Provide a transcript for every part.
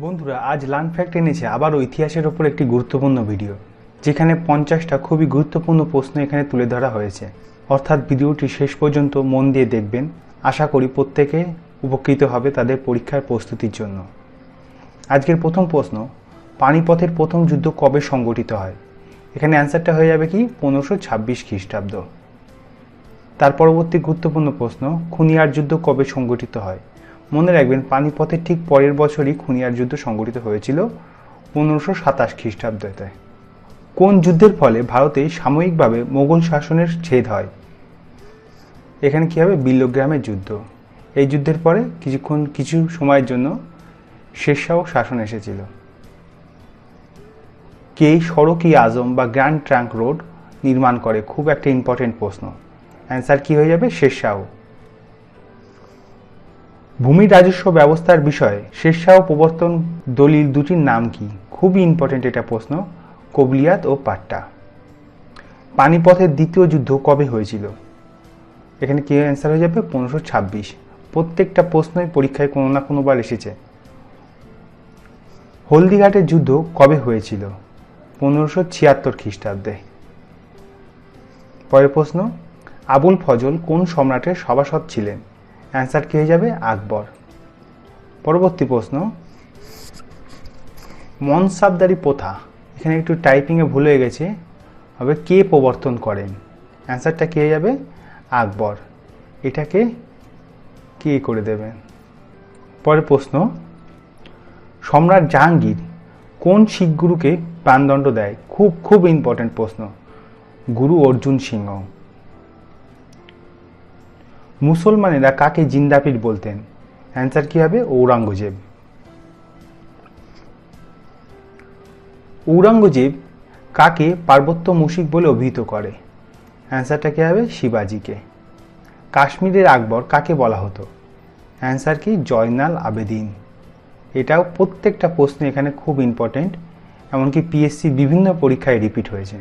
বন্ধুরা, আজ learn fact এনেছে আবারও ইতিহাসের ওপর একটি গুরুত্বপূর্ণ ভিডিও, যেখানে 50টা খুবই গুরুত্বপূর্ণ প্রশ্ন এখানে তুলে ধরা হয়েছে। অর্থাৎ ভিডিওটি শেষ পর্যন্ত মন দিয়ে দেখবেন। আশা করি প্রত্যেকে উপকৃত হবে তাদের পরীক্ষার প্রস্তুতির জন্য। আজকের প্রথম প্রশ্ন, পানিপথের প্রথম যুদ্ধ কবে সংগঠিত হয়? এখানে অ্যান্সারটা হয়ে যাবে কি 1526 খ্রিস্টাব্দ। তার পরবর্তী গুরুত্বপূর্ণ প্রশ্ন, খুনিয়ার যুদ্ধ কবে সংগঠিত হয়? মনে রাখবেন, পানিপথের ঠিক পরের বছরই খুনিয়ার যুদ্ধ সংগঠিত হয়েছিল 1527 খ্রিস্টাব্দে। কোন যুদ্ধের ফলে ভারতে সাময়িকভাবে মোগল শাসনের ছেদ হয়? এখানে কী হবে? বিল্লগ্রামের যুদ্ধ। এই যুদ্ধের পরে কিছু সময়ের জন্য শেরশাহ শাসন এসেছিল। কে সড়ক-ই আজম বা গ্র্যান্ড ট্রাঙ্ক রোড নির্মাণ করে? খুব একটা ইম্পর্টেন্ট প্রশ্ন। অ্যান্সার কি হয়ে যাবে? শেরশাহ। ভূমি রাজস্ব ব্যবস্থার বিষয়ে শেরশাহ প্রবর্তন দলিল দুটির নাম কি? খুবই ইম্পর্টেন্ট এটা প্রশ্ন, কবলিয়াত ও পাট্টা। পানিপথের দ্বিতীয় যুদ্ধ কবে হয়েছিল? এখানে কি অ্যান্সার হয়ে যাবে? 1526। প্রত্যেকটা প্রশ্নই পরীক্ষায় কোনো না কোনোবার এসেছে। হলদিঘাটের যুদ্ধ কবে হয়েছিল? 1576 খ্রিস্টাব্দে। পরের প্রশ্ন, আবুল ফজল কোন সম্রাটের সভাসদ ছিলেন? অ্যান্সার কি হয়ে যাবে? আকবর। পরবর্তী প্রশ্ন, মনসাবদারি প্রথা, এখানে একটু টাইপিংয়ে ভুল হয়ে গেছে, হবে কে প্রবর্তন করেন? অ্যান্সারটা কি হয়ে যাবে? আকবর। এটাকে কে করে দেবেন? পরের প্রশ্ন, সম্রাট জাহাঙ্গীর কোন শিখ গুরুকে প্রাণদণ্ড দেয়? খুব ইম্পর্টেন্ট প্রশ্ন, গুরু অর্জুন সিংহ। মুসলমানেরা কাকে জিন্দাপীর বলতেন? অ্যান্সার কি হবে? ঔরঙ্গজেব। ঔরঙ্গজেব কাকে পার্বত্য মুশিক বলে অভিহিত করে? অ্যান্সারটা কি হবে? শিবাজিকে। কাশ্মীরের আকবর কাকে বলা হতো? অ্যান্সার কি? জয়নাল আবেদিন। এটাও প্রত্যেকটা প্রশ্ন এখানে খুব ইম্পর্টেন্ট, এমনকি পিএসসি বিভিন্ন পরীক্ষায় রিপিট হয়েছে।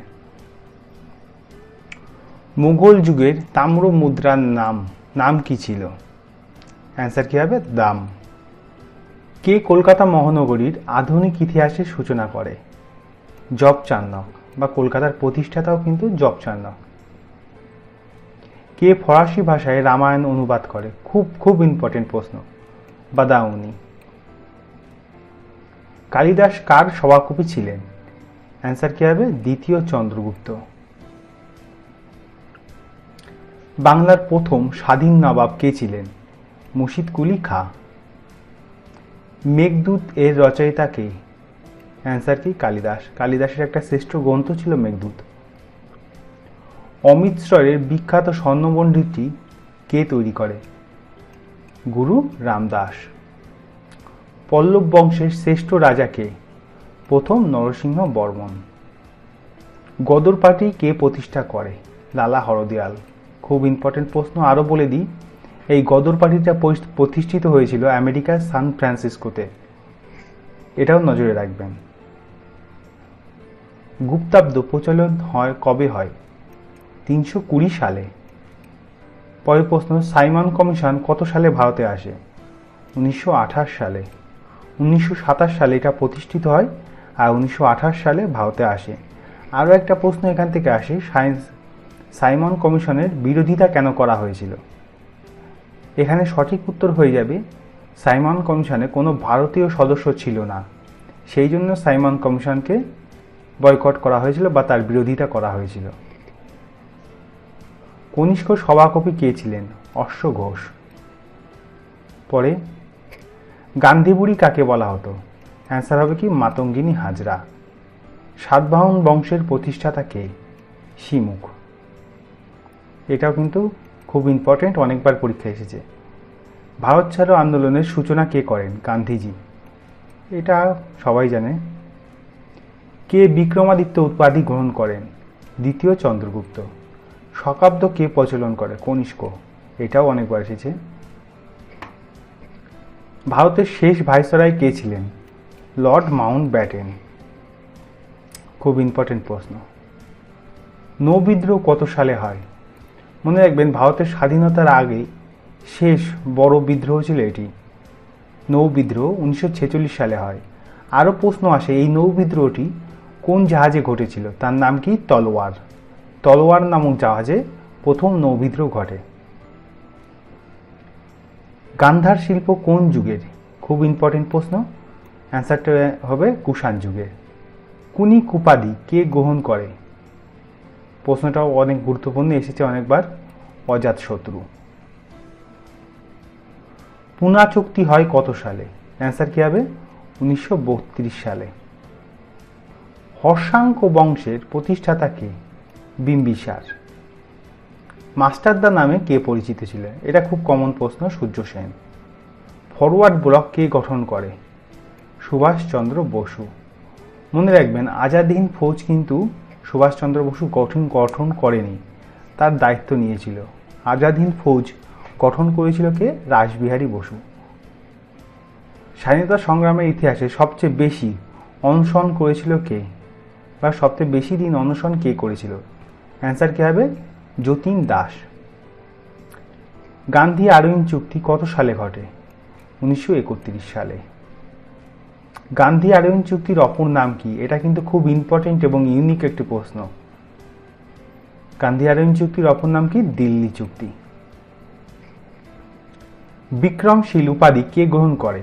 মুঘল যুগের তাম্র মুদ্রার নাম কি ছিল? অ্যান্সার কি হবে? দাম। কে কলকাতা মহানগরীর আধুনিক ইতিহাসের সূচনা করে? জব চার্নক, বা কলকাতার প্রতিষ্ঠাতাও কিন্তু জব চার্নক। কে ফরাসি ভাষায় রামায়ণ অনুবাদ করে? খুব ইম্পর্টেন্ট প্রশ্ন, বাদাউনি। কালিদাস কার সভাকবি ছিলেন? অ্যান্সার কি হবে? দ্বিতীয় চন্দ্রগুপ্ত। বাংলার প্রথম স্বাধীন নবাব কে ছিলেন? মুর্শিদ কুলি খাঁ। মেঘদূত এর রচয়িতা কে? অ্যান্সার কি? কালিদাস। কালিদাসের একটা শ্রেষ্ঠ গ্রন্থ ছিল মেঘদূত। অমৃতসরের বিখ্যাত স্বর্ণমন্দিরটি কে তৈরি করে? গুরু রামদাস। পল্লব বংশের শ্রেষ্ঠ রাজা কে? প্রথম নরসিংহ বর্মন। গদর পার্টি কে প্রতিষ্ঠা করে? লালা হরদয়াল। খুব ইম্পর্টেন্ট প্রশ্ন, আরও বলে দিই, এই গদর পার্টিটা প্রতিষ্ঠিত হয়েছিল আমেরিকার সান ফ্রান্সিসকোতে, এটাও নজরে রাখবেন। গুপ্তাব্দ প্রচলন কবে হয়? 320 সালে। পরের প্রশ্ন, সাইমন কমিশন কত সালে ভারতে আসে? 1928 সালে। 1927 সালে এটা প্রতিষ্ঠিত হয়, আর 1928 সালে ভারতে আসে। আরও একটা প্রশ্ন এখান থেকে আসে, সাইমন কমিশনের বিরোধিতা কেন করা হয়েছিল? এখানে সঠিক উত্তর হয়ে যাবে, সাইমন কমিশনে কোনো ভারতীয় সদস্য ছিল না, সেই জন্য সাইমন কমিশনকে বয়কট করা হয়েছিল বা তার বিরোধিতা করা হয়েছিল। কনিষ্ক সভাকবি কে ছিলেন? অশ্ব ঘোষ। পরে, গান্ধীবুড়ি কাকে বলা হতো? অ্যান্সার হবে কি? মাতঙ্গিনী হাজরা। সাতবাহন বংশের প্রতিষ্ঠাতা কে? শিমুখ। এটাও কিন্তু খুব ইম্পর্টেন্ট, অনেকবার পরীক্ষা এসেছে। ভারত ছাড়ো আন্দোলনের সূচনা কে করেন? গান্ধীজি। এটা সবাই জানে। কে বিক্রমাদিত্য উপাধি গ্রহণ করেন? দ্বিতীয় চন্দ্রগুপ্ত। শকাব্দ কে প্রচলন করে? কনিষ্ক। এটাও অনেকবার এসেছে। ভারতের শেষ ভাইসরয় কে ছিলেন? Lord Mountbatten. খুব ইম্পর্টেন্ট প্রশ্ন। নৌবিদ্রোহ কত সালে হয়? মনে রাখবেন, ভারতের স্বাধীনতার আগে শেষ বড় বিদ্রোহ ছিল এটি। নৌবিদ্রোহ 1946 সালে হয়। আরও প্রশ্ন আসে, এই নৌবিদ্রোহটি কোন জাহাজে ঘটেছিল? তার নাম কি? তলোয়ার। তলোয়ার নামক জাহাজে প্রথম নৌবিদ্রোহ ঘটে। গান্ধার শিল্প কোন যুগের? খুব ইম্পর্টেন্ট প্রশ্ন। অ্যান্সারটা হবে কুষাণ যুগের। কুনিক উপাধি কে গ্রহণ করে? প্রশ্নটাও অনেক গুরুত্বপূর্ণ, এসেছে অনেকবার। অজাতশত্রু। পুনা চুক্তি হয় কত সালে? অ্যান্সার কি হবে? 1932 সালে। হর্ষাঙ্ক বংশের প্রতিষ্ঠাতা কে? বিম্বিসার। মাস্টারদা নামে কে পরিচিত ছিলেন? এটা খুব কমন প্রশ্ন, সূর্য সেন। ফরওয়ার্ড ব্লক কে গঠন করে? সুভাষচন্দ্র বসু। মনে রাখবেন, আজাদ হিন্দ ফৌজ কিন্তু সুভাষচন্দ্র বসু গঠন করেনি, তার দায়িত্ব নিয়েছিল। আজাদ হিন্দ ফৌজ গঠন করেছিল কে? রাসবিহারী বসু। স্বাধীনতা সংগ্রামের ইতিহাসে সবচেয়ে বেশি অনশন করেছিল কে? বা সবচেয়ে বেশি দিন অনশন কে করেছিল? অ্যান্সার কি হবে? যতীন দাস। গান্ধী আরউইন চুক্তি কত সালে ঘটে? 1931 সালে। গান্ধী আরউইন চুক্তির অপর নাম কি? এটা কিন্তু খুব ইম্পর্টেন্ট এবং ইউনিক একটি প্রশ্ন। গান্ধী আরউইন চুক্তির অপর নাম কি? দিল্লি চুক্তি। বিক্রমশীল উপাধি কে গ্রহণ করে?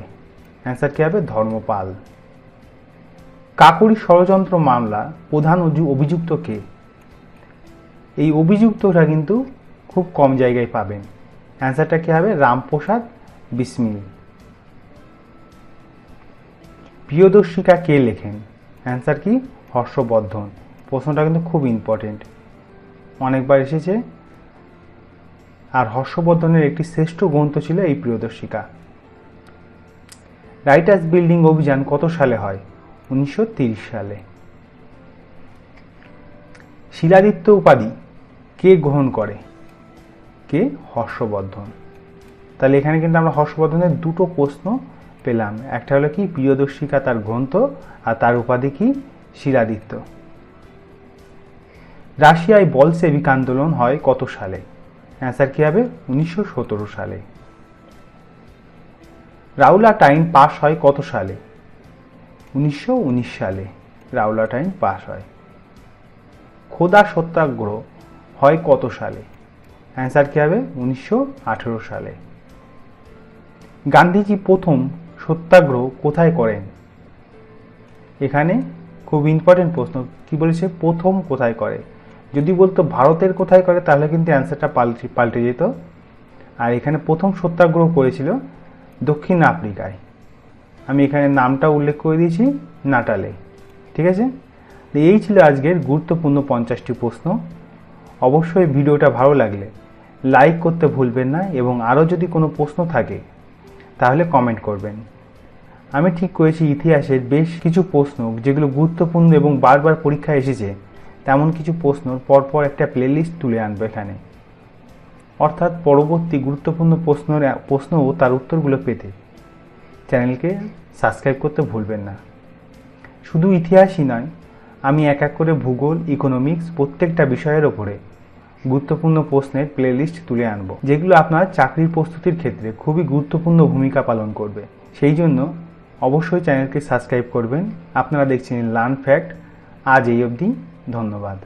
অ্যান্সার কি হবে? ধর্মপাল। কাকোরি ষড়যন্ত্র মামলা প্রধান অভিযুক্ত কে? এই অভিযুক্তটা কিন্তু খুব কম জায়গায় পাবেন। অ্যান্সারটা কি হবে? রামপ্রসাদ বিসমিল। প্রিয়দর্শিকা কে লেখেন? অ্যান্সার কি? হর্ষবর্ধন। প্রশ্নটা কিন্তু খুব ইম্পর্টেন্ট, অনেকবার এসেছে। আর হর্ষবর্ধনের একটি শ্রেষ্ঠ গ্রন্থ ছিল এই প্রিয়দর্শিকা। রাইটার্স বিল্ডিং অভিযান কত সালে হয়? 1930 সালে। শিলাদিত্য উপাধি কে গ্রহণ করে? কে? হর্ষবর্ধন। তাহলে এখানে কিন্তু আমরা হর্ষবর্ধনের দুটো প্রশ্ন পেলাম। একটা হলো কি? প্রিয়দর্শিকা তার গ্রন্থ, আর তার উপাধি কি? শিলাদিত্য। রাশিয়ায় বলশেভিক আন্দোলন হয় কত সালে? অ্যান্সার কি হবে? 1917 সালে। রাওলাট আইন পাস হয় কত সালে? 1919 সালে রাওলাট আইন পাস হয়। খোদা সত্যাগ্রহ হয় কত সালে? অ্যান্সার কি হবে? 1918 সালে। গান্ধীজি প্রথম সত্যাগ্রহ কোথায় করেন? এখানে খুব ইম্পর্টেন্ট প্রশ্ন। কি বলেছে? প্রথম কোথায় করে। যদি বলতো ভারতের কোথায় করে, তাহলে কিন্তু অ্যান্সারটা পাল্টে যেত। আর এখানে প্রথম সত্যাগ্রহ করেছিল দক্ষিণ আফ্রিকায়। আমি এখানে নামটা উল্লেখ করে দিয়েছি, নাটালে। ঠিক আছে? এই ছিল আজকের গুরুত্বপূর্ণ 50টি প্রশ্ন। অবশ্যই ভিডিওটা ভালো লাগলে লাইক করতে ভুলবেন না, এবং আরও যদি কোনো প্রশ্ন থাকে তাহলে কমেন্ট করবেন। আমি ঠিক করেছি ইতিহাসের বেশ কিছু প্রশ্ন যেগুলো গুরুত্বপূর্ণ এবং বারবার পরীক্ষায় এসেছে, তেমন কিছু প্রশ্নর পরপর একটা প্লেলিস্ট তুলে আনবো এখানে। অর্থাৎ পরবর্তী গুরুত্বপূর্ণ প্রশ্ন ও তার উত্তরগুলো পেতে চ্যানেলকে সাবস্ক্রাইব করতে ভুলবেন না। শুধু ইতিহাসই নয়, আমি এক এক করে ভূগোল, ইকোনমিক্স প্রত্যেকটা বিষয়ের ওপরে গুরুত্বপূর্ণ প্রশ্নের প্লেলিস্ট তুলে আনবো, যেগুলো আপনার চাকরির প্রস্তুতির ক্ষেত্রে খুবই গুরুত্বপূর্ণ ভূমিকা পালন করবে। সেই জন্য অবশ্যই চ্যানেলকে সাবস্ক্রাইব করবেন। আপনারা দেখছেন লার্ন ফ্যাক্ট। আজ এই অবধি, ধন্যবাদ।